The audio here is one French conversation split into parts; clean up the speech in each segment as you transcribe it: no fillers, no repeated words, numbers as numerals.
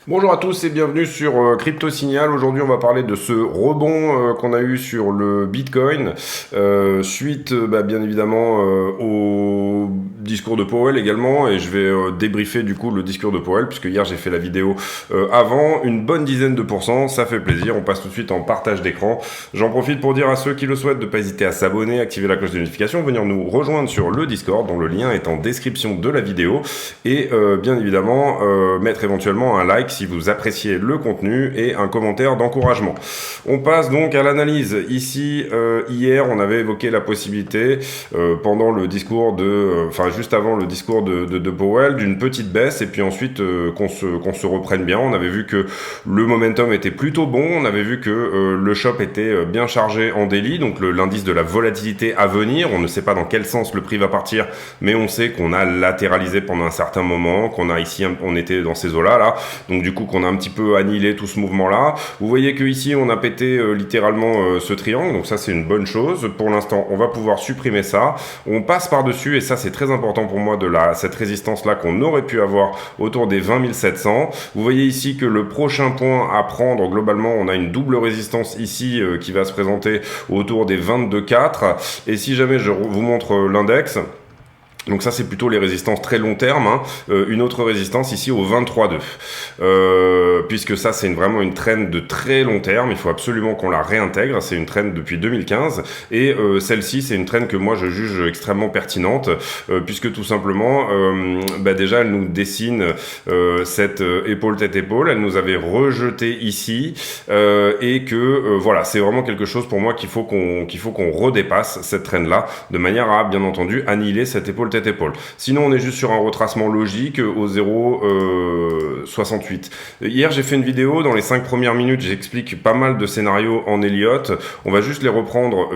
Bonjour à tous et bienvenue sur Crypto Signal. Aujourd'hui, on va parler de ce rebond qu'on a eu sur le Bitcoin suite, bien évidemment, au discours de Powell également. Et je vais débriefer du coup le discours de Powell puisque hier j'ai fait la vidéo avant. Une bonne dizaine de pourcents, ça fait plaisir. On passe tout de suite en partage d'écran. J'en profite pour dire à ceux qui le souhaitent de ne pas hésiter à s'abonner, activer la cloche de notification, venir nous rejoindre sur le Discord dont le lien est en description de la vidéo. Et bien évidemment, mettre éventuellement un like si vous appréciez le contenu et un commentaire d'encouragement. On passe donc à l'analyse. Ici, hier, on avait évoqué la possibilité, pendant le discours juste avant le discours de Powell, d'une petite baisse et puis ensuite qu'on se reprenne bien. On avait vu que le momentum était plutôt bon. On avait vu que le shop était bien chargé en daily, donc l'indice de la volatilité à venir. On ne sait pas dans quel sens le prix va partir, mais on sait qu'on a latéralisé pendant un certain moment, qu'on a ici, on était dans ces eaux-là, là. Donc du coup, qu'on a un petit peu annihilé tout ce mouvement-là. Vous voyez que ici, on a pété littéralement ce triangle, donc ça, c'est une bonne chose. Pour l'instant, on va pouvoir supprimer ça. On passe par-dessus, et ça, c'est très important pour moi, cette résistance-là qu'on aurait pu avoir autour des 20 700. Vous voyez ici que le prochain point à prendre, globalement, on a une double résistance ici qui va se présenter autour des 22,4. Et si jamais je vous montre l'index, donc ça, c'est plutôt les résistances très long terme, hein. Une autre résistance ici au 23,2. Puisque ça, c'est vraiment une trend de très long terme. Il faut absolument qu'on la réintègre. C'est une trend depuis 2015. Et celle-ci, c'est une trend que moi, je juge extrêmement pertinente. Puisque tout simplement, déjà, elle nous dessine cette épaule tête-épaule. Elle nous avait rejeté ici. Et que, voilà, c'est vraiment quelque chose pour moi qu'il faut qu'on redépasse cette trend-là. De manière à, bien entendu, annihiler cette épaule tête-épaule. Sinon, on est juste sur un retracement logique au 0,68. Hier, j'ai fait une vidéo. Dans les 5 premières minutes, j'explique pas mal de scénarios en Elliott. On va juste les reprendre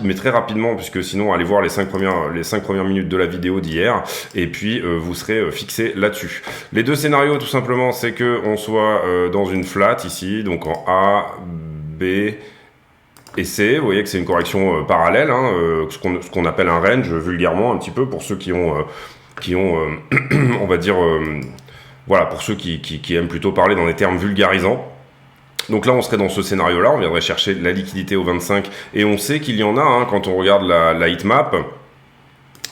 mais très rapidement, puisque sinon, allez voir les 5 premières minutes de la vidéo d'hier, et puis vous serez fixé là-dessus. Les deux scénarios, tout simplement, c'est que on soit dans une flat ici, donc en A, B et C. Vous voyez que c'est une correction parallèle, hein, ce qu'on appelle un range vulgairement, un petit peu pour ceux qui ont on va dire, voilà, pour ceux qui aiment plutôt parler dans des termes vulgarisants. Donc là, on serait dans ce scénario-là, on viendrait chercher la liquidité au 25, et on sait qu'il y en a, hein, quand on regarde la heatmap,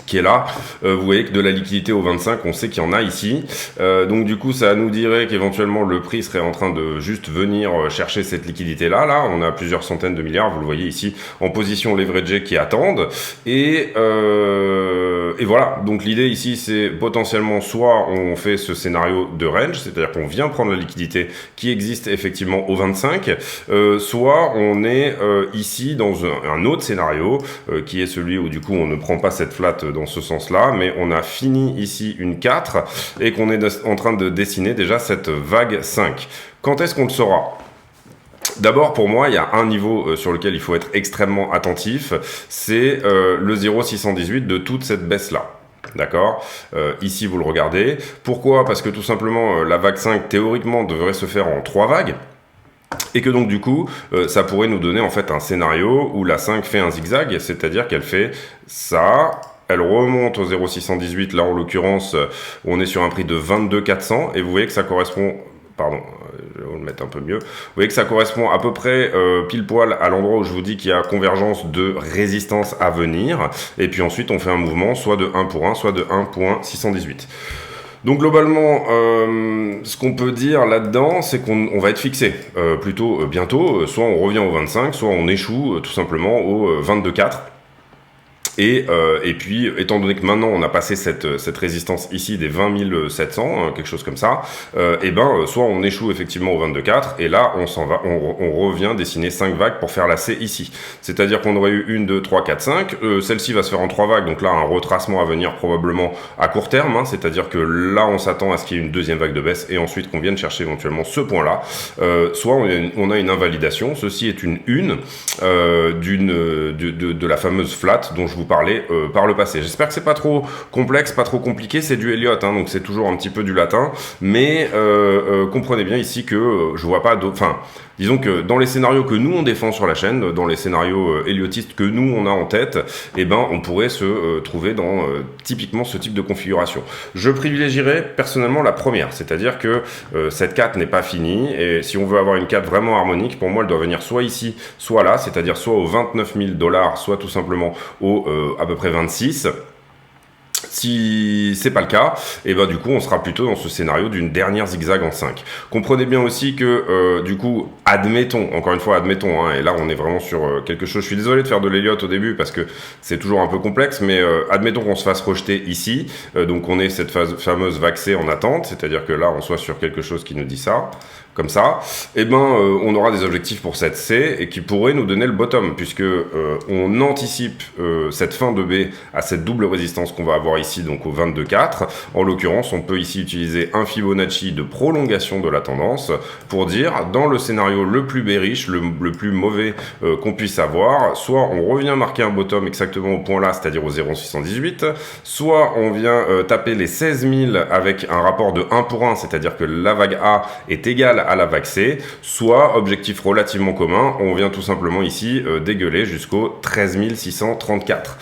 qui est là, vous voyez que de la liquidité au 25, on sait qu'il y en a ici, donc du coup ça nous dirait qu'éventuellement le prix serait en train de juste venir chercher cette liquidité là, on a plusieurs centaines de milliards, vous le voyez ici, en position leveragée qui attendent, et voilà, donc l'idée ici c'est potentiellement soit on fait ce scénario de range, c'est-à-dire qu'on vient prendre la liquidité qui existe effectivement au 25, soit on est ici dans un autre scénario, qui est celui où du coup on ne prend pas cette flat dans ce sens-là, mais on a fini ici une 4 et qu'on est en train de dessiner déjà cette vague 5. Quand est-ce qu'on le saura ? D'abord, pour moi, il y a un niveau sur lequel il faut être extrêmement attentif, c'est le 0,618 de toute cette baisse-là. D'accord, ici vous le regardez. Pourquoi ? Parce que tout simplement, la vague 5, théoriquement, devrait se faire en 3 vagues. Et que donc du coup, ça pourrait nous donner en fait un scénario où la 5 fait un zigzag, c'est-à-dire qu'elle fait ça, elle remonte au 0,618, là en l'occurrence, on est sur un prix de 22,400, et vous voyez que ça correspond, pardon, je vais vous le mettre un peu mieux, vous voyez que ça correspond à peu près pile poil à l'endroit où je vous dis qu'il y a convergence de résistance à venir, et puis ensuite on fait un mouvement soit de 1 pour 1, soit de 1,618. Donc globalement, ce qu'on peut dire là-dedans, c'est qu'on va être fixé plutôt bientôt, soit on revient au 25, soit on échoue tout simplement au 22,4. Et puis, étant donné que maintenant on a passé cette résistance ici des 20 700, quelque chose comme ça, soit on échoue effectivement au 22,4, et là on s'en va, on revient dessiner 5 vagues pour faire la C ici. C'est-à-dire qu'on aurait eu 1, 2, 3, 4, 5, celle-ci va se faire en 3 vagues, donc là un retracement à venir probablement à court terme, hein, c'est-à-dire que là on s'attend à ce qu'il y ait une deuxième vague de baisse, et ensuite qu'on vienne chercher éventuellement ce point-là, soit on a une invalidation, ceci est une de la fameuse flat dont je vous parlais par le passé. J'espère que c'est pas trop complexe, pas trop compliqué, c'est du Elliott, hein, donc c'est toujours un petit peu du latin, mais comprenez bien ici que je vois pas d'autres... Enfin, Disons que dans les scénarios que nous on défend sur la chaîne, dans les scénarios héliotistes que nous on a en tête, eh ben on pourrait se trouver dans typiquement ce type de configuration. Je privilégierais personnellement la première, c'est-à-dire que cette 4 n'est pas finie, et si on veut avoir une 4 vraiment harmonique, pour moi elle doit venir soit ici, soit là, c'est-à-dire soit aux 29 000 $, soit tout simplement au à peu près 26. Si c'est pas le cas, et ben du coup on sera plutôt dans ce scénario d'une dernière zigzag en 5. Comprenez bien aussi que du coup, admettons, encore une fois admettons, hein, et là on est vraiment sur quelque chose, je suis désolé de faire de l'Elliott au début parce que c'est toujours un peu complexe, mais admettons qu'on se fasse rejeter ici, donc on ait cette fameuse vaxée en attente, c'est-à-dire que là on soit sur quelque chose qui nous dit ça, comme ça, et ben on aura des objectifs pour cette C et qui pourraient nous donner le bottom, puisque on anticipe cette fin de B à cette double résistance qu'on va avoir ici, donc au 22,4. En l'occurrence, on peut ici utiliser un Fibonacci de prolongation de la tendance pour dire, dans le scénario le plus bearish, le plus mauvais qu'on puisse avoir, soit on revient marquer un bottom exactement au point là, c'est-à-dire au 0,618, soit on vient taper les 16 000 avec un rapport de 1 pour 1, c'est-à-dire que la vague A est égale à la vague C, soit, objectif relativement commun, on vient tout simplement ici dégueuler jusqu'au 13 634.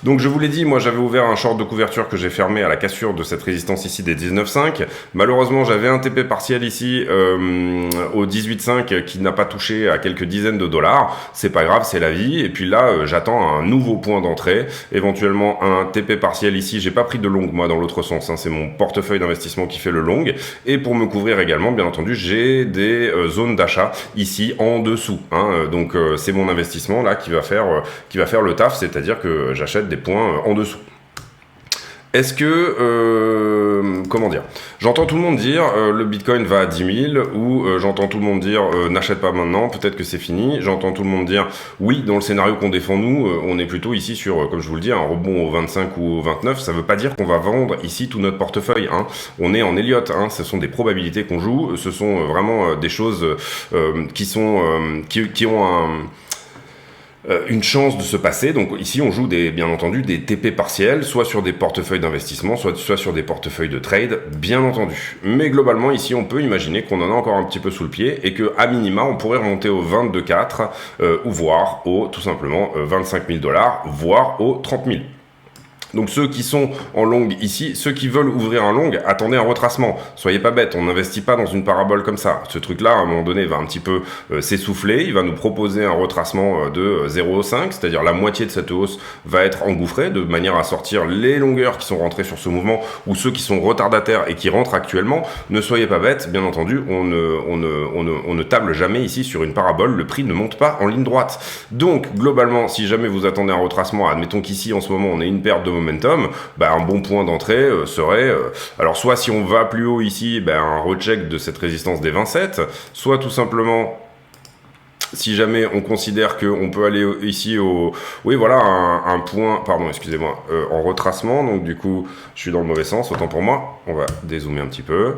Donc je vous l'ai dit, moi j'avais ouvert un short de couverture que j'ai fermé à la cassure de cette résistance ici des 19,5. Malheureusement j'avais un TP partiel ici au 18,5 qui n'a pas touché à quelques dizaines de dollars. C'est pas grave, c'est la vie. Et puis là j'attends un nouveau point d'entrée, éventuellement un TP partiel ici. J'ai pas pris de long moi dans l'autre sens, hein. C'est mon portefeuille d'investissement qui fait le long. Et pour me couvrir également, bien entendu, j'ai des zones d'achat ici en dessous, hein. Donc c'est mon investissement là qui va faire le taf, c'est-à-dire que j'achète des points en dessous. Est-ce que, comment dire, j'entends tout le monde dire le Bitcoin va à 10 000, ou j'entends tout le monde dire n'achète pas maintenant, peut-être que c'est fini. J'entends tout le monde dire oui, dans le scénario qu'on défend nous, on est plutôt ici sur, comme je vous le dis, un rebond au 25 ou au 29. Ça veut pas dire qu'on va vendre ici tout notre portefeuille, hein. On est en Elliott, hein. Ce sont des probabilités qu'on joue, ce sont vraiment des choses qui ont une chance de se passer. Donc ici on joue bien entendu des TP partiels, soit sur des portefeuilles d'investissement, soit sur des portefeuilles de trade, bien entendu. Mais globalement ici on peut imaginer qu'on en a encore un petit peu sous le pied et que à minima on pourrait remonter au 22,4 ou voire au tout simplement 25 000 $, voire aux 30 000. Donc ceux qui sont en long ici, ceux qui veulent ouvrir un long, attendez un retracement. Soyez pas bêtes, on n'investit pas dans une parabole comme ça. Ce truc-là, à un moment donné, va un petit peu s'essouffler. Il va nous proposer un retracement de 0,5, c'est-à-dire la moitié de cette hausse va être engouffrée de manière à sortir les longueurs qui sont rentrées sur ce mouvement ou ceux qui sont retardataires et qui rentrent actuellement. Ne soyez pas bêtes, bien entendu, on ne table jamais ici sur une parabole. Le prix ne monte pas en ligne droite. Donc, globalement, si jamais vous attendez un retracement, admettons qu'ici, en ce moment, on ait une perte de momentum, un bon point d'entrée serait, alors soit si on va plus haut ici, un recheck de cette résistance des 27, soit tout simplement, si jamais on considère qu'on peut aller ici oui voilà, un point, pardon, excusez-moi, en retracement, donc du coup, je suis dans le mauvais sens, autant pour moi, on va dézoomer un petit peu.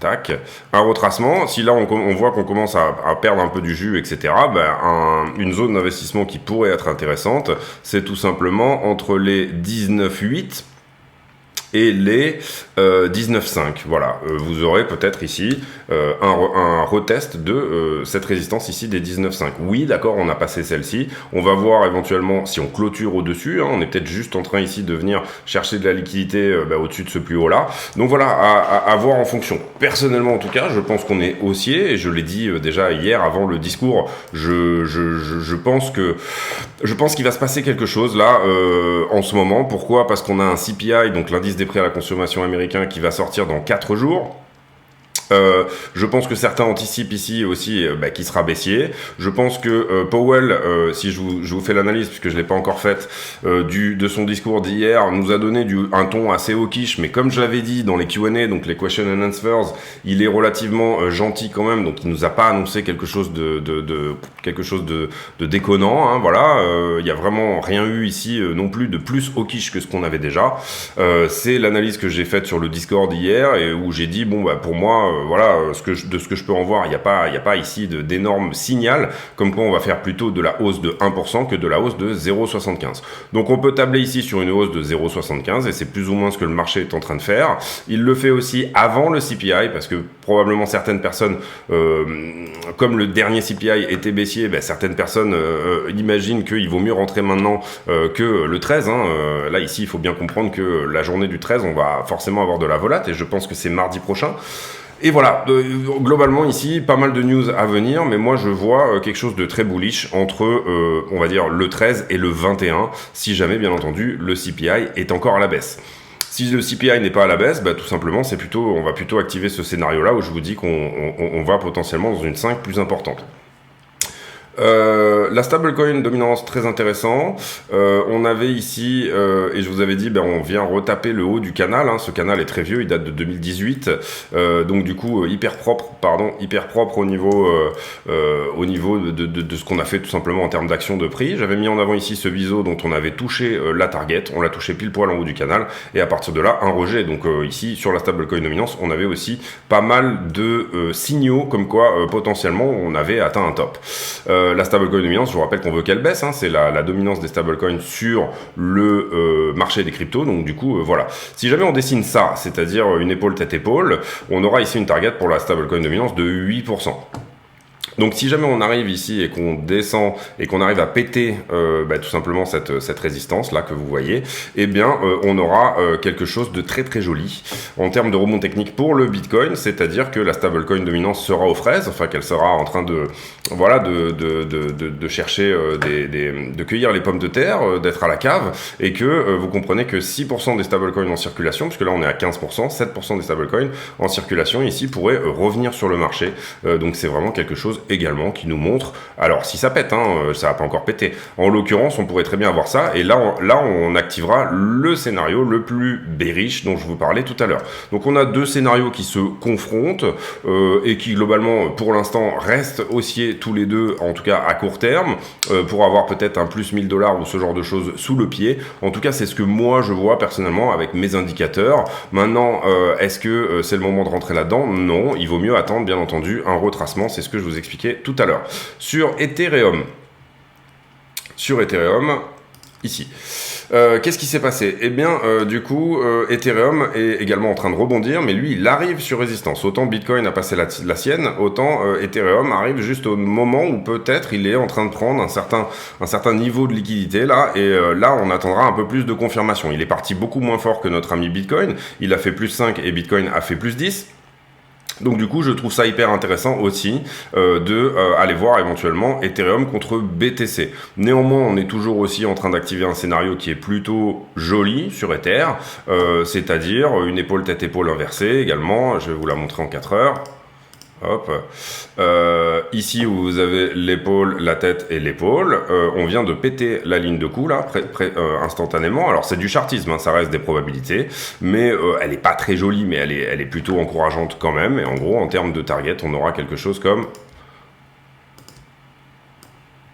Tac. Un retracement, si là on voit qu'on commence à perdre un peu du jus, etc., une zone d'investissement qui pourrait être intéressante, c'est tout simplement entre les 19,8 et les 19,5. Voilà, vous aurez peut-être ici un retest de cette résistance ici des 19,5. Oui, d'accord, on a passé celle-ci. On va voir éventuellement si on clôture au-dessus. Hein, on est peut-être juste en train ici de venir chercher de la liquidité au-dessus de ce plus haut-là. Donc voilà, à voir en fonction. Personnellement, en tout cas, je pense qu'on est haussier, et je l'ai dit déjà hier avant le discours, je pense qu'il va se passer quelque chose là en ce moment. Pourquoi ? Parce qu'on a un CPI, donc l'indice des prix à la consommation américain, qui va sortir dans 4 jours. Je pense que certains anticipent ici aussi qu'il sera baissier. Je pense que Powell, si je vous fais l'analyse, puisque je ne l'ai pas encore faite, de son discours d'hier, nous a donné un ton assez hawkish, mais comme je l'avais dit dans les Q&A, donc les question and answers, il est relativement gentil quand même, donc il nous a pas annoncé quelque chose de déconnant, hein, voilà. Il y a vraiment rien eu ici non plus de plus hawkish que ce qu'on avait déjà. C'est l'analyse que j'ai faite sur le Discord hier, et où j'ai dit, pour moi, voilà, de ce que je peux en voir, il n'y a pas ici d'énorme signal, comme quoi on va faire plutôt de la hausse de 1% que de la hausse de 0,75. Donc on peut tabler ici sur une hausse de 0,75 et c'est plus ou moins ce que le marché est en train de faire. Il le fait aussi avant le CPI parce que probablement certaines personnes, comme le dernier CPI était baissier, certaines personnes imaginent qu'il vaut mieux rentrer maintenant que le 13. Là ici il faut bien comprendre que la journée du 13 on va forcément avoir de la volate et je pense que c'est mardi prochain. Et voilà, globalement ici, pas mal de news à venir, mais moi je vois quelque chose de très bullish entre, on va dire, le 13 et le 21, si jamais, bien entendu, le CPI est encore à la baisse. Si le CPI n'est pas à la baisse, tout simplement, on va plutôt activer ce scénario-là où je vous dis qu'on va potentiellement dans une 5 plus importante. La stablecoin dominance très intéressant. On avait ici et je vous avais dit on vient retaper le haut du canal, ce canal est très vieux, il date de 2018, donc du coup hyper propre au niveau de ce qu'on a fait tout simplement en termes d'action de prix. J'avais mis en avant ici ce biseau dont on avait touché la target, on l'a touché pile poil en haut du canal et à partir de là un rejet. Donc ici sur la stablecoin dominance on avait aussi pas mal de signaux comme quoi potentiellement on avait atteint un top. La stablecoin dominance, je vous rappelle qu'on veut qu'elle baisse, c'est la dominance des stablecoins sur le marché des cryptos, donc du coup voilà. Si jamais on dessine ça, c'est-à-dire une épaule tête-épaule, on aura ici une target pour la stablecoin dominance de 8%. Donc si jamais on arrive ici et qu'on descend et qu'on arrive à péter tout simplement cette résistance là que vous voyez, eh bien on aura quelque chose de très très joli en termes de rebond technique pour le Bitcoin, c'est-à-dire que la stablecoin dominance sera aux fraises, enfin qu'elle sera en train de chercher de cueillir les pommes de terre, d'être à la cave, et que vous comprenez que 6% des stablecoins en circulation, puisque là on est à 15%, 7% des stablecoins en circulation ici pourraient revenir sur le marché, donc c'est vraiment quelque chose également qui nous montre, alors si ça pète, ça va pas encore pété, en l'occurrence on pourrait très bien avoir ça, et là on activera le scénario le plus bearish dont je vous parlais tout à l'heure. Donc on a deux scénarios qui se confrontent et qui globalement pour l'instant restent haussiers tous les deux, en tout cas à court terme, pour avoir peut-être un plus 1000 $ ou ce genre de choses sous le pied. En tout cas c'est ce que moi je vois personnellement avec mes indicateurs. Maintenant est-ce que c'est le moment de rentrer là-dedans? Non, il vaut mieux attendre bien entendu un retracement, c'est ce que je vous expliquais tout à l'heure. Sur Ethereum, ici. Qu'est-ce qui s'est passé? Eh bien, du coup, Ethereum est également en train de rebondir, mais lui, il arrive sur résistance. Autant Bitcoin a passé la sienne, autant Ethereum arrive juste au moment où peut-être il est en train de prendre un certain niveau de liquidité là, et là, on attendra un peu plus de confirmation. Il est parti beaucoup moins fort que notre ami Bitcoin. Il a fait plus 5 et Bitcoin a fait plus 10. Donc du coup, je trouve ça hyper intéressant aussi aller voir éventuellement Ethereum contre BTC. Néanmoins, on est toujours aussi en train d'activer un scénario qui est plutôt joli sur Ether, c'est-à-dire une épaule tête-épaule inversée également. Je vais vous la montrer en 4 heures. Hop. Ici où vous avez l'épaule, la tête et l'épaule, on vient de péter la ligne de coup là, instantanément. Alors c'est du chartisme, ça reste des probabilités, mais elle est pas très jolie, mais elle est plutôt encourageante quand même. Et en gros, en termes de target, on aura quelque chose comme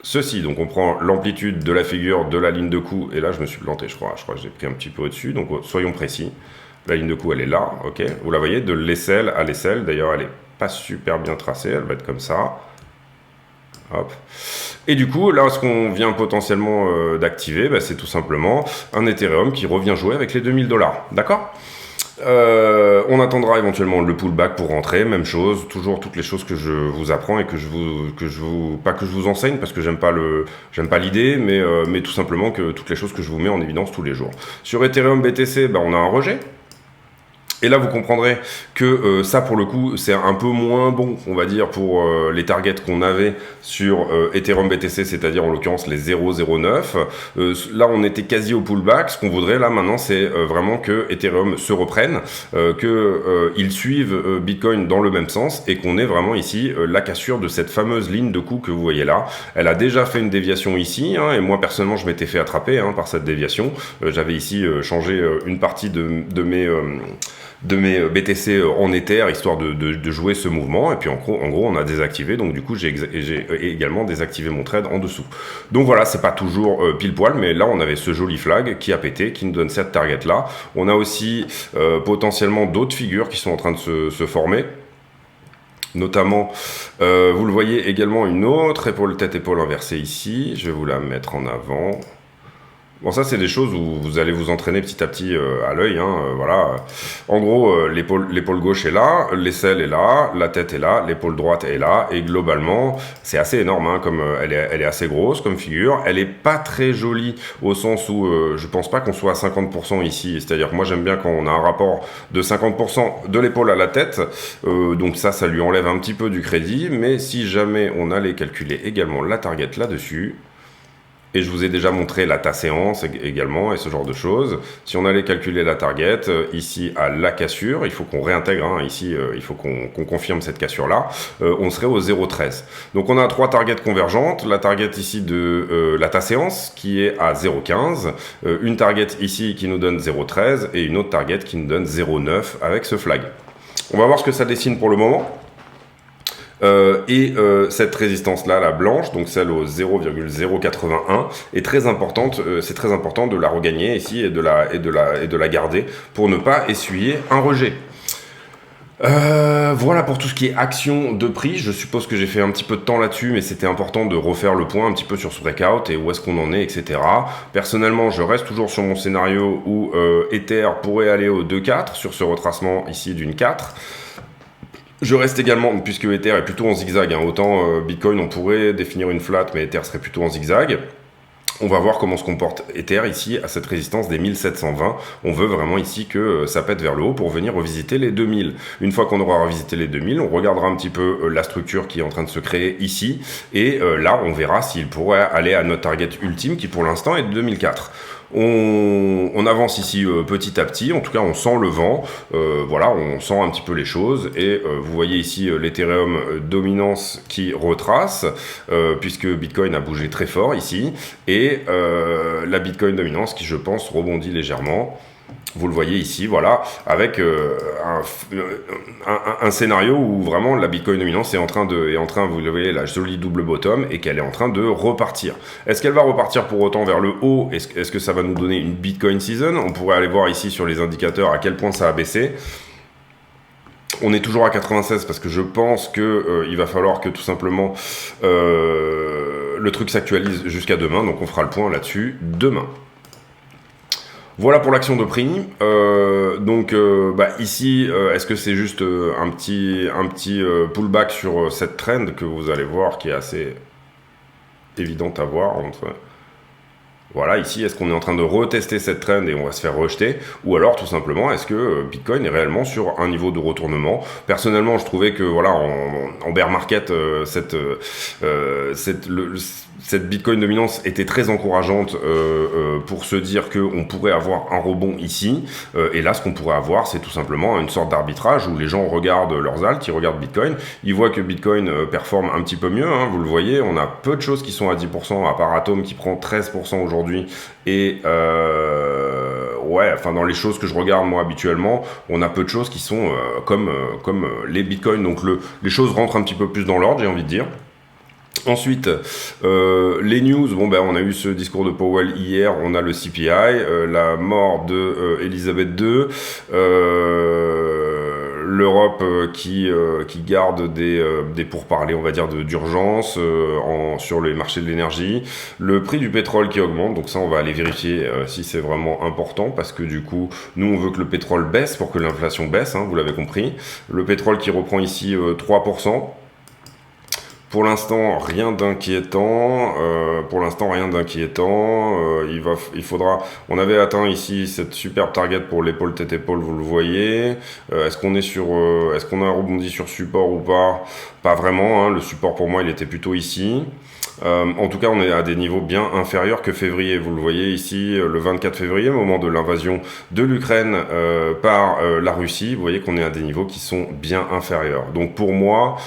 ceci. Donc on prend l'amplitude de la figure de la ligne de coup, et là je me suis planté, je crois que j'ai pris un petit peu au-dessus, donc soyons précis. La ligne de coup elle est là, ok. Vous la voyez, de l'aisselle à l'aisselle, d'ailleurs elle est pas super bien tracée, elle va être comme ça. Hop. Et du coup, là, ce qu'on vient potentiellement d'activer, c'est tout simplement un Ethereum qui revient jouer avec les 2000 $. D'accord ? On attendra éventuellement le pullback pour rentrer, même chose, toujours toutes les choses que je vous apprends et pas que je vous enseigne parce que j'aime pas l'idée, mais tout simplement que toutes les choses que je vous mets en évidence tous les jours. Sur Ethereum BTC, on a un rejet. Et là, vous comprendrez que ça, pour le coup, c'est un peu moins bon, on va dire, pour les targets qu'on avait sur Ethereum BTC, c'est-à-dire en l'occurrence les 0,09. Là, on était quasi au pullback. Ce qu'on voudrait là maintenant, c'est vraiment que Ethereum se reprenne, qu'il suive Bitcoin dans le même sens et qu'on ait vraiment ici la cassure de cette fameuse ligne de coup que vous voyez là. Elle a déjà fait une déviation ici, et moi personnellement, je m'étais fait attraper par cette déviation. J'avais ici changé une partie de mes BTC en Ether, histoire de jouer ce mouvement, et puis en gros on a désactivé, donc du coup j'ai également désactivé mon trade en dessous. Donc voilà, c'est pas toujours pile poil, mais là on avait ce joli flag qui a pété, qui nous donne cette target là. On a aussi potentiellement d'autres figures qui sont en train de se former. Notamment, vous le voyez également, une autre épaule, tête-épaule inversée ici. Je vais vous la mettre en avant. Bon, ça, c'est des choses où vous allez vous entraîner petit à petit à l'œil. Voilà. En gros, l'épaule gauche est là, l'aisselle est là, la tête est là, l'épaule droite est là. Et globalement, c'est assez énorme, comme elle est assez grosse comme figure. Elle est pas très jolie au sens où je pense pas qu'on soit à 50% ici. C'est-à-dire que moi, j'aime bien quand on a un rapport de 50% de l'épaule à la tête. Donc ça lui enlève un petit peu du crédit. Mais si jamais on allait calculer également la target là-dessus... Et je vous ai déjà montré la séance également et ce genre de choses. Si on allait calculer la target, ici à la cassure, il faut qu'on réintègre, ici il faut qu'on confirme cette cassure-là, on serait au 0,13. Donc on a 3 targets convergentes, la target ici de la séance qui est à 0,15, une target ici qui nous donne 0,13 et une autre target qui nous donne 0,9 avec ce flag. On va voir ce que ça dessine pour le moment. Cette résistance-là, la blanche, donc celle au 0,081, est très importante. C'est très important de la regagner ici et de la garder pour ne pas essuyer un rejet. Voilà pour tout ce qui est action de prix. Je suppose que j'ai fait un petit peu de temps là-dessus, mais c'était important de refaire le point un petit peu sur ce breakout et où est-ce qu'on en est, etc. Personnellement, je reste toujours sur mon scénario où Ether pourrait aller au 2,4 sur ce retracement ici d'une 4. Je reste également, puisque Ether est plutôt en zigzag, autant Bitcoin on pourrait définir une flat, mais Ether serait plutôt en zigzag. On va voir comment se comporte Ether ici à cette résistance des 1720. On veut vraiment ici que ça pète vers le haut pour venir revisiter les 2000. Une fois qu'on aura revisité les 2000, on regardera un petit peu la structure qui est en train de se créer ici. Et là, on verra s'il pourrait aller à notre target ultime qui pour l'instant est de 2004. On avance ici petit à petit, en tout cas on sent le vent, voilà, on sent un petit peu les choses et vous voyez ici l'Ethereum dominance qui retrace puisque Bitcoin a bougé très fort ici et la Bitcoin dominance qui je pense rebondit légèrement. Vous le voyez ici, voilà, avec un scénario où vraiment la Bitcoin dominance est en train, vous le voyez, la jolie double bottom, et qu'elle est en train de repartir. Est-ce qu'elle va repartir pour autant vers le haut? Est-ce que ça va nous donner une Bitcoin season? On pourrait aller voir ici sur les indicateurs à quel point ça a baissé. On est toujours à 96 parce que je pense que il va falloir que tout simplement le truc s'actualise jusqu'à demain, donc on fera le point là-dessus demain. Voilà pour l'action de prix. Ici, est-ce que c'est juste un petit pullback sur cette trend que vous allez voir qui est assez évidente à voir Voilà, ici, est-ce qu'on est en train de retester cette trend et on va se faire rejeter? Ou alors, tout simplement, est-ce que Bitcoin est réellement sur un niveau de retournement? Personnellement, je trouvais que, voilà, en bear market, cette Bitcoin dominance était très encourageante pour se dire qu'on pourrait avoir un rebond ici. Et là, ce qu'on pourrait avoir, c'est tout simplement une sorte d'arbitrage où les gens regardent leurs alts, ils regardent Bitcoin, ils voient que Bitcoin performe un petit peu mieux. Vous le voyez, on a peu de choses qui sont à 10%, à part Atom qui prend 13% aujourd'hui. Et dans les choses que je regarde moi habituellement, on a peu de choses qui sont comme les Bitcoins. Donc les choses rentrent un petit peu plus dans l'ordre, j'ai envie de dire. Ensuite, les news, on a eu ce discours de Powell hier, on a le CPI, la mort de Elisabeth II, l'Europe qui garde des pourparlers, on va dire, d'urgence sur les marchés de l'énergie, le prix du pétrole qui augmente, donc ça on va aller vérifier si c'est vraiment important, parce que du coup, nous on veut que le pétrole baisse pour que l'inflation baisse, vous l'avez compris, le pétrole qui reprend ici 3%, Pour l'instant, rien d'inquiétant. Il faudra. On avait atteint ici cette superbe target pour l'épaule tête-épaule, vous le voyez. Est-ce qu'on a rebondi sur support ou pas? Pas vraiment. Le support pour moi, il était plutôt ici. En tout cas, on est à des niveaux bien inférieurs que février. Vous le voyez ici, le 24 février, au moment de l'invasion de l'Ukraine par la Russie. Vous voyez qu'on est à des niveaux qui sont bien inférieurs. Donc pour moi,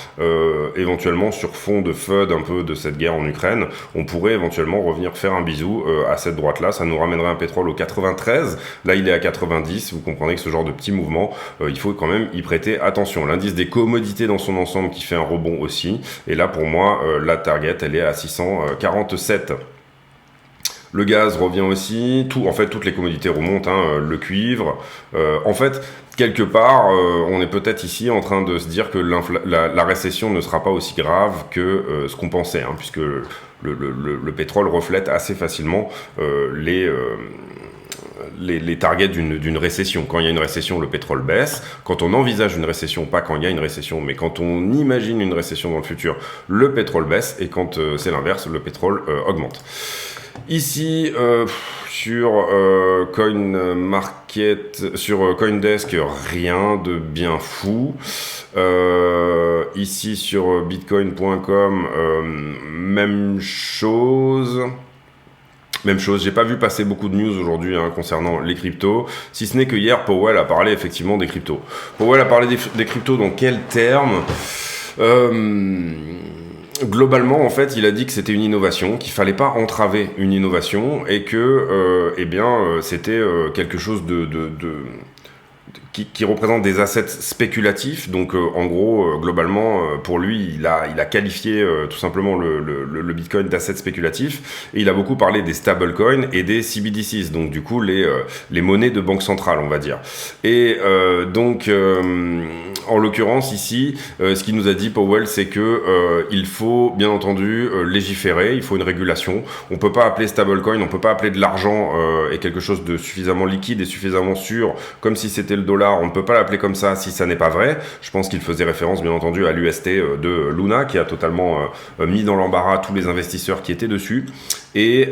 éventuellement sur fond de FUD un peu de cette guerre en Ukraine, on pourrait éventuellement revenir faire un bisou à cette droite-là. Ça nous ramènerait un pétrole au 93. Là, il est à 90. Vous comprenez que ce genre de petit mouvement, il faut quand même y prêter attention. L'indice des commodités dans son ensemble qui fait un rebond aussi. Et là, pour moi, la target, elle est à 647. Le gaz revient aussi, en fait, toutes les commodités remontent, hein, le cuivre. En fait, quelque part, on est peut-être ici en train de se dire que la récession ne sera pas aussi grave que ce qu'on pensait, hein, puisque le pétrole reflète assez facilement les targets d'une récession. Quand il y a une récession, le pétrole baisse. Quand on envisage une récession, pas quand il y a une récession, mais quand on imagine une récession dans le futur, le pétrole baisse. Et quand c'est l'inverse, le pétrole augmente. Ici, sur CoinMarket, sur CoinDesk, rien de bien fou. Ici sur bitcoin.com, même chose. J'ai pas vu passer beaucoup de news aujourd'hui, hein, concernant les cryptos, si ce n'est que hier Powell a parlé effectivement des cryptos. Powell a parlé des cryptos dans quels termes? Globalement, en fait, il a dit que c'était une innovation, qu'il fallait pas entraver une innovation et que, c'était quelque chose qui représente des assets spéculatifs. Donc, en gros, globalement, pour lui, il a qualifié tout simplement le Bitcoin d'asset spéculatif. Et il a beaucoup parlé des stablecoins et des CBDCs, donc du coup les monnaies de banque centrale, on va dire. Et en l'occurrence ici, ce qu'il nous a dit Powell, c'est que il faut bien entendu légiférer, il faut une régulation. On peut pas appeler stablecoin, on peut pas appeler de l'argent et quelque chose de suffisamment liquide et suffisamment sûr, comme si c'était le dollar. On ne peut pas l'appeler comme ça si ça n'est pas vrai. Je pense qu'il faisait référence bien entendu à l'UST de Luna, qui a totalement mis dans l'embarras tous les investisseurs qui étaient dessus. Et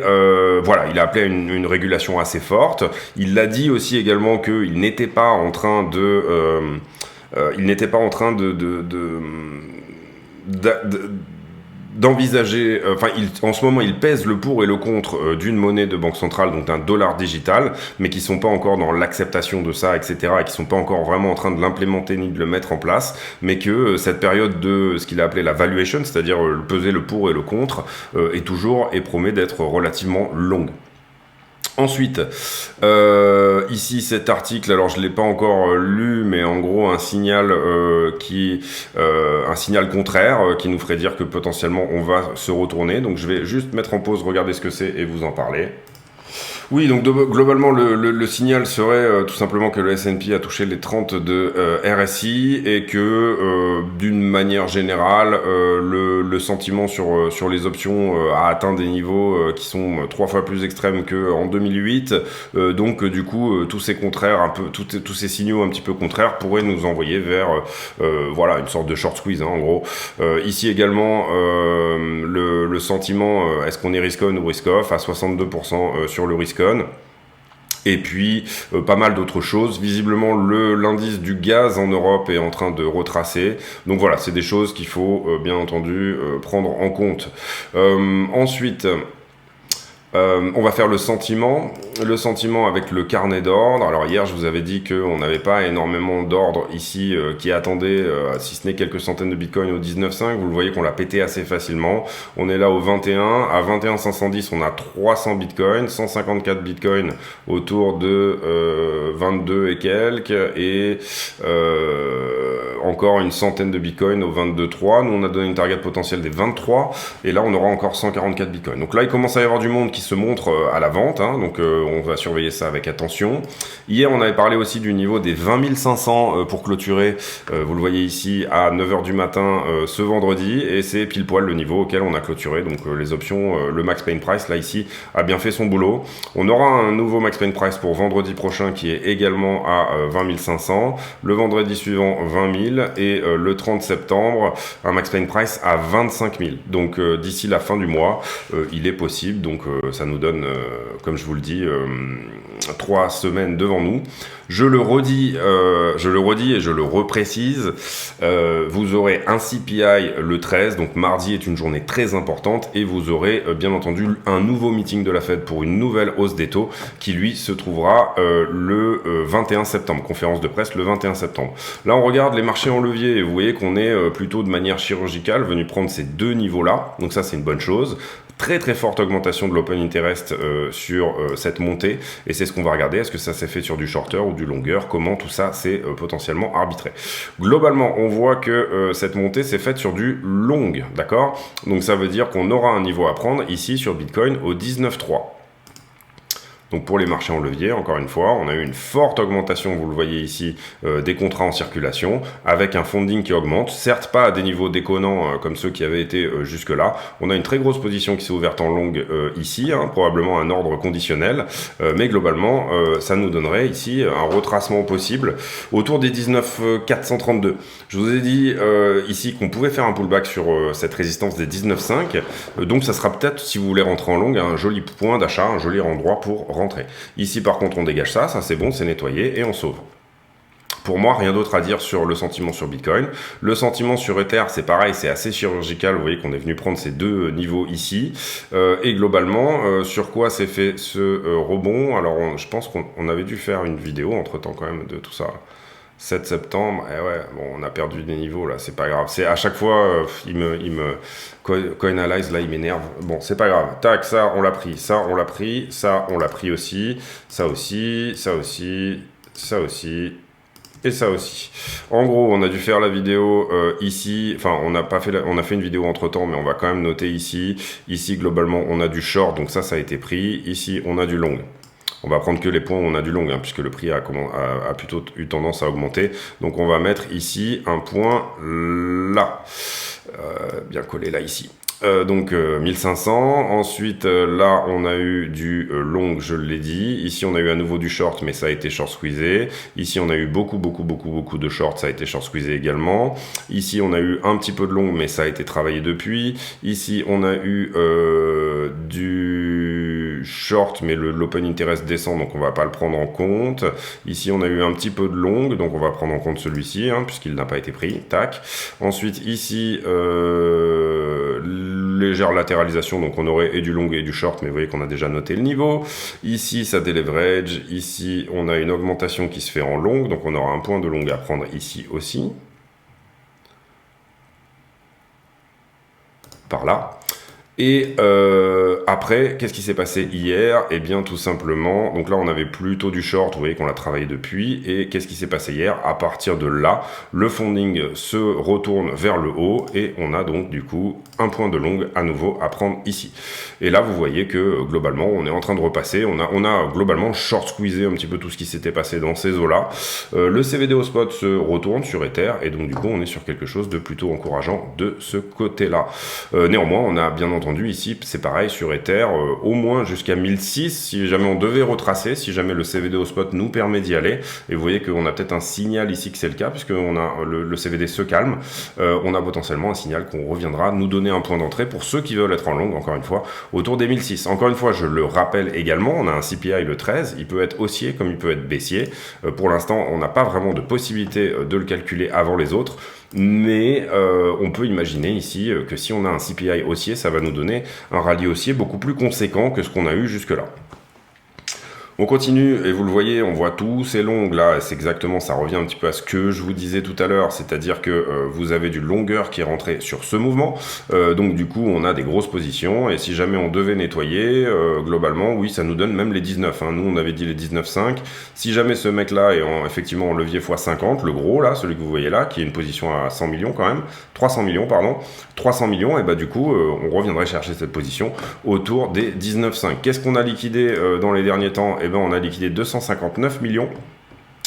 voilà, il a appelé à une régulation assez forte. Il l'a dit aussi également qu'il n'était pas en train d'envisager, en ce moment, il pèse le pour et le contre d'une monnaie de banque centrale, donc d'un dollar digital, mais qui sont pas encore dans l'acceptation de ça, etc., et qui sont pas encore vraiment en train de l'implémenter ni de le mettre en place, mais que cette période de ce qu'il a appelé la valuation, c'est-à-dire peser le pour et le contre, est toujours et promet d'être relativement longue. Ensuite, ici cet article, alors je l'ai pas encore lu, mais en gros un signal un signal contraire qui nous ferait dire que potentiellement on va se retourner. Donc je vais juste mettre en pause, regarder ce que c'est et vous en parler. Oui, donc globalement, le signal serait tout simplement que le S&P a touché les 30 de RSI et que, d'une manière générale, le sentiment sur les options a atteint des niveaux qui sont 3 fois plus extrêmes qu'en 2008. Donc, du coup, tous ces contraires, tous ces signaux un petit peu contraires pourraient nous envoyer vers voilà, une sorte de short squeeze, hein, en gros. Ici également, le sentiment, est-ce qu'on est risk-on ou risk-off, à 62% sur le risk-on. Et puis pas mal d'autres choses. Visiblement l'indice du gaz en Europe est en train de retracer. Donc voilà, c'est des choses qu'il faut bien entendu prendre en compte. Ensuite, on va faire le sentiment avec le carnet d'ordre. Alors hier je vous avais dit qu'on n'avait pas énormément d'ordre ici qui attendaient si ce n'est quelques centaines de bitcoins au 19,5. Vous le voyez qu'on l'a pété assez facilement. On est là au 21, à 21 510 on a 300 bitcoins, 154 bitcoins autour de 22 et quelques, et encore une centaine de bitcoins au 22,3. Nous on a donné une target potentielle des 23 et là on aura encore 144 bitcoins. Donc là il commence à y avoir du monde qui se montre à la vente, hein, donc on va surveiller ça avec attention. Hier on avait parlé aussi du niveau des 20 500 pour clôturer, vous le voyez ici à 9h du matin ce vendredi, et c'est pile poil le niveau auquel on a clôturé. Donc les options, le max pain price là ici a bien fait son boulot. On aura un nouveau max pain price pour vendredi prochain qui est également à 20 500, le vendredi suivant 20 000 et le 30 septembre un max pain price à 25 000. Donc d'ici la fin du mois il est possible, donc ça nous donne, comme je vous le dis, 3 semaines devant nous. Je le redis et je le reprécise, vous aurez un CPI le 13, donc mardi est une journée très importante, et vous aurez bien entendu un nouveau meeting de la Fed pour une nouvelle hausse des taux qui lui se trouvera le 21 septembre, conférence de presse le 21 septembre. Là on regarde les marchés en levier et vous voyez qu'on est plutôt de manière chirurgicale venu prendre ces deux niveaux là, donc ça c'est une bonne chose. Très très forte augmentation de l'open interest sur cette montée, et c'est ce qu'on va regarder. Est-ce que ça s'est fait sur du shorter ou du longer? Comment tout ça c'est potentiellement arbitré? Globalement on voit que cette montée s'est faite sur du long, d'accord? Donc ça veut dire qu'on aura un niveau à prendre ici sur Bitcoin au 19,3. Donc pour les marchés en levier, encore une fois, on a eu une forte augmentation, vous le voyez ici, des contrats en circulation, avec un funding qui augmente, certes pas à des niveaux déconnants comme ceux qui avaient été jusque-là. On a une très grosse position qui s'est ouverte en longue ici, probablement un ordre conditionnel, mais globalement, ça nous donnerait ici un retracement possible autour des 19 432. Je vous ai dit ici qu'on pouvait faire un pullback sur cette résistance des 19,5, donc ça sera peut-être, si vous voulez rentrer en longue, un joli point d'achat, un joli endroit pour rentrer. Ici par contre on dégage ça c'est bon, c'est nettoyé et on sauve. Pour moi, rien d'autre à dire sur le sentiment sur Bitcoin. Le sentiment sur Ether, c'est pareil, c'est assez chirurgical. Vous voyez qu'on est venu prendre ces deux niveaux ici. Et globalement, sur quoi s'est fait ce rebond? Alors, je pense qu'on avait dû faire une vidéo entre-temps quand même de tout ça. 7 septembre, et ouais, bon, on a perdu des niveaux là, c'est pas grave. C'est à chaque fois, Coinalyze là, il m'énerve. Bon, c'est pas grave. Tac, ça, on l'a pris. Ça, on l'a pris. Ça, on l'a pris aussi. Ça aussi. Ça aussi. Ça aussi. Et ça aussi. En gros, on a dû faire la vidéo ici. Enfin, on a fait une vidéo entre temps, mais on va quand même noter ici. Ici, globalement, on a du short, donc ça a été pris. Ici, on a du long. On va prendre que les points où on a du long, puisque le prix a plutôt eu tendance à augmenter. Donc on va mettre ici un point là, bien collé là ici. Donc 1500, ensuite là on a eu du long, je l'ai dit, ici on a eu à nouveau du short mais ça a été short squeezé, ici on a eu beaucoup de short, ça a été short squeezé également, ici on a eu un petit peu de long mais ça a été travaillé depuis, ici on a eu du short mais l'open interest descend donc on va pas le prendre en compte, ici on a eu un petit peu de long donc on va prendre en compte celui-ci puisqu'il n'a pas été pris, tac, ensuite ici légère latéralisation, donc on aurait et du long et du short, mais vous voyez qu'on a déjà noté le niveau. Ici, ça déleverage. Ici, on a une augmentation qui se fait en long, donc on aura un point de long à prendre ici aussi. Par là. Et après, qu'est-ce qui s'est passé hier? Eh bien, tout simplement, donc là, on avait plutôt du short, vous voyez qu'on l'a travaillé depuis, et qu'est-ce qui s'est passé hier? À partir de là, le funding se retourne vers le haut, et on a donc, du coup, un point de long à nouveau à prendre ici. Et là, vous voyez que, globalement, on est en train de repasser, on a globalement short squeezé un petit peu tout ce qui s'était passé dans ces eaux-là. Le CVD au spot se retourne sur Ether, et donc, du coup, on est sur quelque chose de plutôt encourageant de ce côté-là. Néanmoins, on a bien entendu ici, c'est pareil sur Ether, au moins jusqu'à 1006, si jamais on devait retracer, si jamais le CVD au spot nous permet d'y aller, et vous voyez qu'on a peut-être un signal ici que c'est le cas, puisque le CVD se calme, on a potentiellement un signal qu'on reviendra nous donner un point d'entrée pour ceux qui veulent être en long, encore une fois, autour des 1006. Encore une fois, je le rappelle également, on a un CPI le 13, il peut être haussier comme il peut être baissier, pour l'instant on n'a pas vraiment de possibilité de le calculer avant les autres, mais on peut imaginer ici que si on a un CPI haussier, ça va nous donner un rallye haussier beaucoup plus conséquent que ce qu'on a eu jusque-là. On continue, et vous le voyez, on voit tous ces longues là, c'est exactement, ça revient un petit peu à ce que je vous disais tout à l'heure, c'est-à-dire que vous avez du longueur qui est rentré sur ce mouvement, donc du coup on a des grosses positions, et si jamais on devait nettoyer, globalement, oui, ça nous donne même les 19, nous on avait dit les 19,5, si jamais ce mec là est effectivement en levier x50, le gros là, celui que vous voyez là, qui est une position à 100 millions quand même, 300 millions pardon, 300 millions, et bah du coup on reviendrait chercher cette position autour des 19,5. Qu'est-ce qu'on a liquidé dans les derniers temps? Eh ben, on a liquidé 259 millions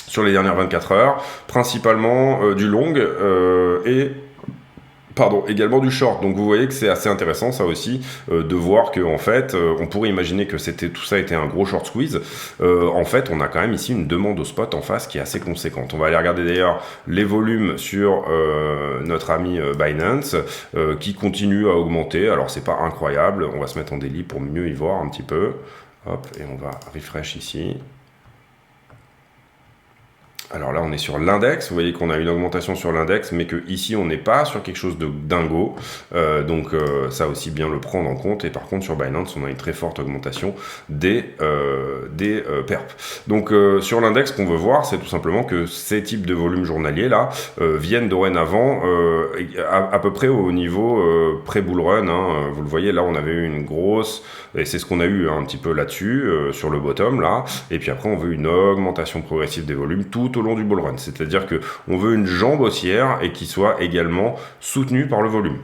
sur les dernières 24 heures, principalement du long également du short. Donc vous voyez que c'est assez intéressant ça aussi de voir que en fait on pourrait imaginer que tout ça était un gros short squeeze. En fait on a quand même ici une demande au spot en face qui est assez conséquente. On va aller regarder d'ailleurs les volumes sur notre ami Binance qui continue à augmenter. Alors c'est pas incroyable, on va se mettre en daily pour mieux y voir un petit peu. Hop, et on va refresh ici. Alors là, on est sur l'index. Vous voyez qu'on a une augmentation sur l'index, mais que ici, on n'est pas sur quelque chose de dingo. Donc, ça aussi bien le prendre en compte. Et par contre, sur Binance, on a une très forte augmentation des perps. Donc, sur l'index, ce qu'on veut voir, c'est tout simplement que ces types de volumes journaliers là viennent dorénavant à peu près au niveau pré-bull run. Vous le voyez, là, on avait eu une grosse, et c'est ce qu'on a eu un petit peu là-dessus, sur le bottom là. Et puis après, on veut une augmentation progressive des volumes tout au long du bull run, c'est-à-dire que on veut une jambe haussière et qui soit également soutenue par le volume.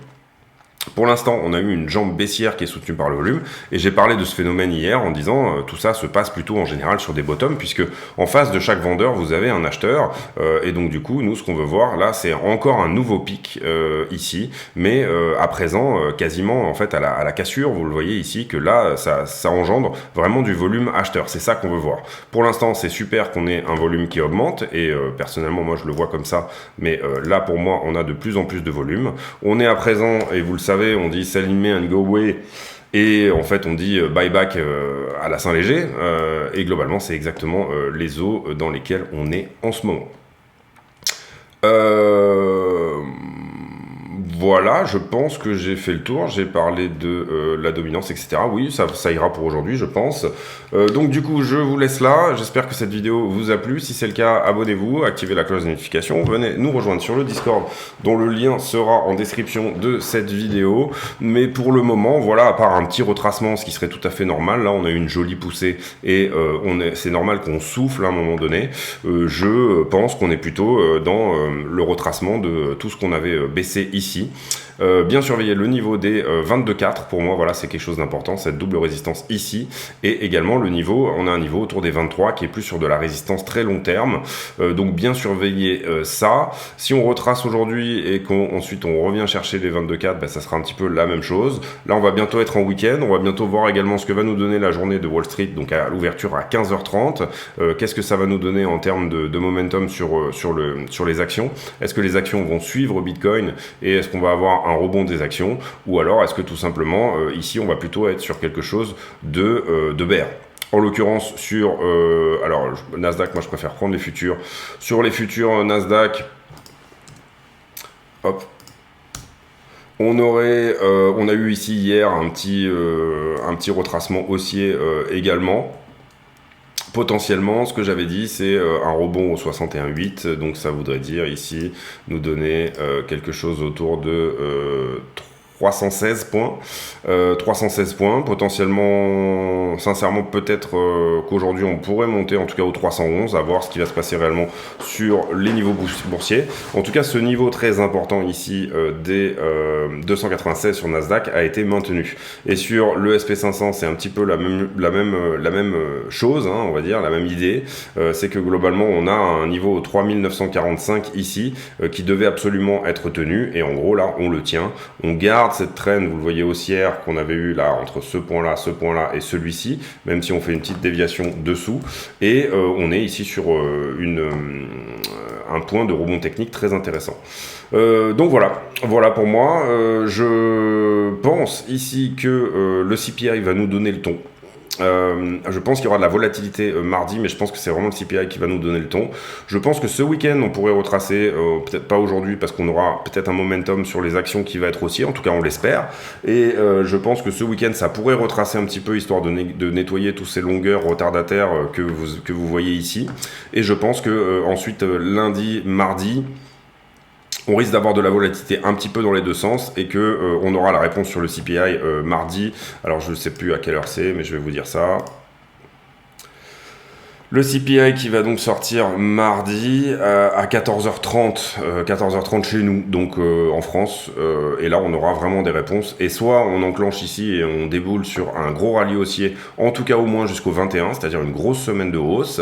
Pour l'instant, on a eu une jambe baissière qui est soutenue par le volume, et j'ai parlé de ce phénomène hier en disant tout ça se passe plutôt en général sur des bottoms, puisque en face de chaque vendeur, vous avez un acheteur, et donc du coup, nous, ce qu'on veut voir là, c'est encore un nouveau pic ici, mais à présent, quasiment en fait à la cassure, vous le voyez ici, que là, ça engendre vraiment du volume acheteur, c'est ça qu'on veut voir. Pour l'instant, c'est super qu'on ait un volume qui augmente, et personnellement, moi, je le vois comme ça, mais là, pour moi, on a de plus en plus de volume. On est à présent, et vous le savez, on dit sell in May and go away, et en fait on dit buyback à la Saint-Léger, et globalement c'est exactement les eaux dans lesquelles on est en ce moment. Voilà, je pense que j'ai fait le tour, j'ai parlé de la dominance, etc. Oui, ça ira pour aujourd'hui, je pense. Donc du coup, je vous laisse là. J'espère que cette vidéo vous a plu. Si c'est le cas, abonnez-vous, activez la cloche de notification. Venez nous rejoindre sur le Discord, dont le lien sera en description de cette vidéo. Mais pour le moment, voilà, à part un petit retracement, ce qui serait tout à fait normal. Là, on a eu une jolie poussée et c'est normal qu'on souffle à un moment donné. Je pense qu'on est plutôt dans le retracement de tout ce qu'on avait baissé ici. Bien surveiller le niveau des 22,4 pour moi, voilà, c'est quelque chose d'important, cette double résistance ici, et également le niveau, on a un niveau autour des 23 qui est plus sur de la résistance très long terme, donc bien surveiller ça. Si on retrace aujourd'hui et qu'ensuite on revient chercher les 22,4, ben, ça sera un petit peu la même chose. Là on va bientôt être en week-end, on va bientôt voir également ce que va nous donner la journée de Wall Street, donc à l'ouverture à 15h30, qu'est-ce que ça va nous donner en termes de momentum sur les actions. Est-ce que les actions vont suivre Bitcoin, et est-ce qu'on va avoir un rebond des actions, ou alors est-ce que tout simplement ici on va plutôt être sur quelque chose de bear. En l'occurrence sur alors Nasdaq, moi je préfère prendre les futurs. Sur les futurs Nasdaq, hop, on a eu ici hier un petit retracement haussier également. Potentiellement, ce que j'avais dit, c'est un rebond au 61,8, donc ça voudrait dire ici nous donner quelque chose autour de 316 points. 316 points, potentiellement, sincèrement, peut-être qu'aujourd'hui on pourrait monter en tout cas au 311, à voir ce qui va se passer réellement sur les niveaux boursiers. En tout cas, ce niveau très important ici des 296 sur Nasdaq a été maintenu. Et sur le SP500, c'est un petit peu la même chose, hein, on va dire, la même idée. C'est que globalement, on a un niveau au 3945 ici qui devait absolument être tenu. Et en gros, là, on le tient. On garde cette trend, vous le voyez haussière, qu'on avait eu là entre ce point-là et celui-ci, même si on fait une petite déviation dessous. Et on est ici sur un point de rebond technique très intéressant. Donc voilà pour moi. Je pense ici que le CPI va nous donner le ton. Je pense qu'il y aura de la volatilité mardi, mais je pense que c'est vraiment le CPI qui va nous donner le ton. Je pense que ce week-end, on pourrait retracer, peut-être pas aujourd'hui, parce qu'on aura peut-être un momentum sur les actions qui va être haussier, en tout cas on l'espère. Et je pense que ce week-end, ça pourrait retracer un petit peu, histoire de nettoyer tous ces longueurs retardataires que vous voyez ici. Et je pense que ensuite, lundi, mardi, on risque d'avoir de la volatilité un petit peu dans les deux sens, et que on aura la réponse sur le CPI mardi. Alors je ne sais plus à quelle heure c'est, mais je vais vous dire ça. Le CPI qui va donc sortir mardi à 14h30, 14h30 chez nous, donc en France, et là on aura vraiment des réponses, et soit on enclenche ici et on déboule sur un gros rallye haussier, en tout cas au moins jusqu'au 21, c'est-à-dire une grosse semaine de hausse,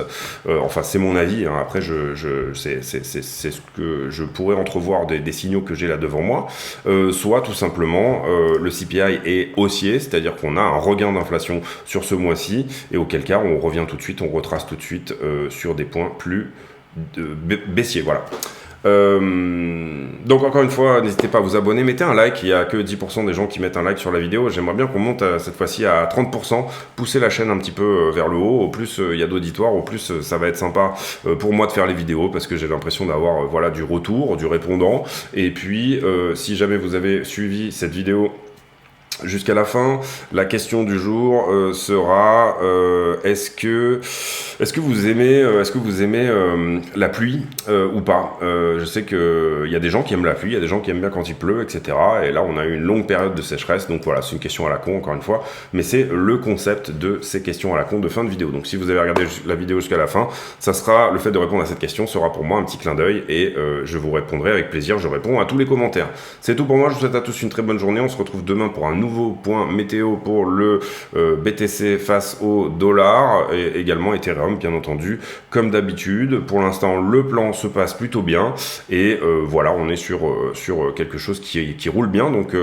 enfin c'est mon avis, hein. Après c'est ce que je pourrais entrevoir des signaux que j'ai là devant moi, soit tout simplement le CPI est haussier, c'est-à-dire qu'on a un regain d'inflation sur ce mois-ci, et auquel cas on revient tout de suite, on retrace tout de suite sur des points plus baissiers, voilà. Donc encore une fois, n'hésitez pas à vous abonner, mettez un like, il n'y a que 10% des gens qui mettent un like sur la vidéo, j'aimerais bien qu'on monte cette fois-ci à 30%, pousser la chaîne un petit peu vers le haut, au plus il y a d'auditoires, au plus ça va être sympa pour moi de faire les vidéos, parce que j'ai l'impression d'avoir voilà, du retour, du répondant, et puis si jamais vous avez suivi cette vidéo jusqu'à la fin. La question du jour sera est-ce que vous aimez la pluie ou pas. Je sais qu'il y a des gens qui aiment la pluie, il y a des gens qui aiment bien quand il pleut, etc. Et là, on a eu une longue période de sécheresse, donc voilà, c'est une question à la con, encore une fois, mais c'est le concept de ces questions à la con de fin de vidéo. Donc si vous avez regardé la vidéo jusqu'à la fin, ça sera, le fait de répondre à cette question sera pour moi un petit clin d'œil et je vous répondrai avec plaisir, je réponds à tous les commentaires. C'est tout pour moi, je vous souhaite à tous une très bonne journée, on se retrouve demain pour un nouveau point météo pour le BTC face au dollar et également Ethereum, bien entendu, comme d'habitude. Pour l'instant, le plan se passe plutôt bien et voilà, on est sur quelque chose qui roule bien, donc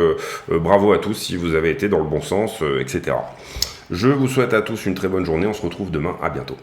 bravo à tous si vous avez été dans le bon sens, etc. Je vous souhaite à tous une très bonne journée, on se retrouve demain, à bientôt.